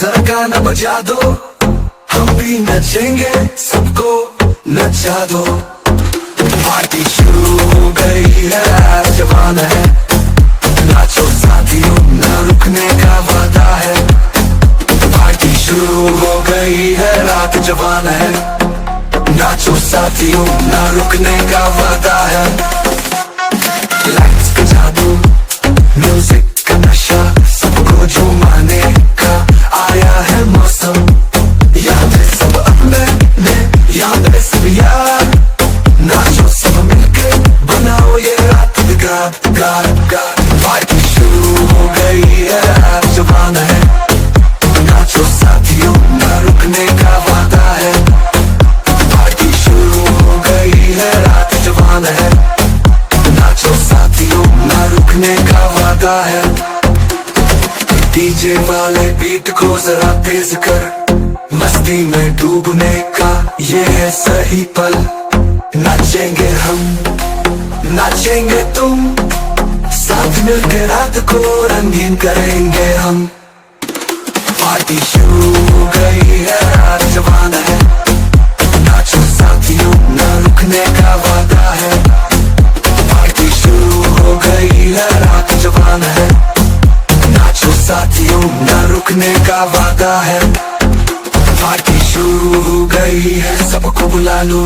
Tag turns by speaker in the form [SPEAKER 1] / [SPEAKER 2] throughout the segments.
[SPEAKER 1] जरा गाना बजा दो, हम भी नचेंगे, सबको नचा दो। पार्टी शुरू हो गई है, आज जवान है, नाचो साथियों, न रुकने का वादा है। पार्टी शुरू हो गई है, रात जवान है, नाचो साथियों, न रुकने का वादा है। लाइट्स का जादू, म्यूजिक का नशा, सबको झुमाने का आया है मौसम। याद है सब अपने, याद है सब यार, नाचो सब मिलके, बनाओ ये रात यादगार। पार्टी शुरू हो गई है, आज जवान है, नाचो साथियों, न रुकने का वादा है। पार्टी शुरू हो गई है, रात जवान है, नाचो साथियों, न रुकने का वादा है। डीजे वाले बीट को जरा तेज कर, मस्ती में डूबने का ये है सही पल। नाचेंगे हम, नाचेंगे तुम, साथ मिलकर रात को रंगीन करेंगे हम। पार्टी शुरू हो गई है, रात जवान है, नाचो साथियों, न रुकने का वादा है। पार्टी शुरू हो गई है, रात जवान है, नाचो साथियों, न रुकने का वादा है। पार्टी शुरू हो गई है, सबको बुला लो,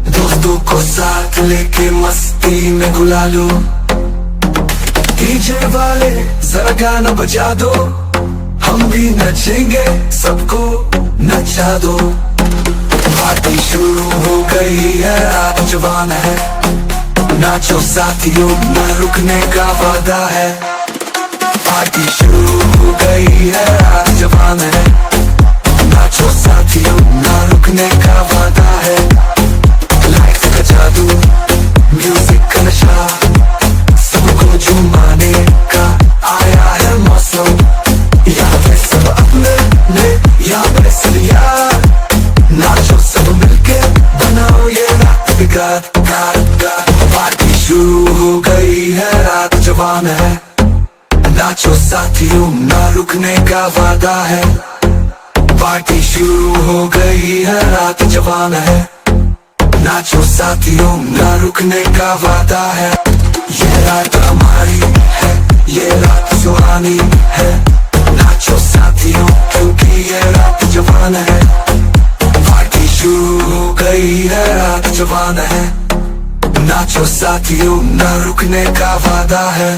[SPEAKER 1] दोस्तों को साथ लेके मस्ती में घुला लो। डीजे वाले जरा गाना बजा दो, हम भी नचेंगे, सबको नचा दो। पार्टी शुरू हो गई है, रात जवान है, नाचो साथियों, न रुकने का वादा है। पार्टी शुरू हो गई है, रात जवान है, नाचो साथियों, न रुकने का वादा है। लाइट्स का जादू, म्यूजिक का नशा, सबको झुमाने का आया है मौसम। याद है सब अपने, याद है सब यार, नाचो सब मिलके, बनाओ ये रात यादगार। पार्टी शुरू हो गई है, रात जवान है, नाचो साथियों, न रुकने का वादा है। पार्टी शुरू हो गई है, रात जवान है, नाचो साथियों, न रुकने का वादा है। ये रात हमारी है, ये रात सुहानी है, नाचो साथियों, क्योंकि ये रात जवान है। पार्टी शुरू हो गई है, रात जवान है, नाचो साथियों, न रुकने का वादा है।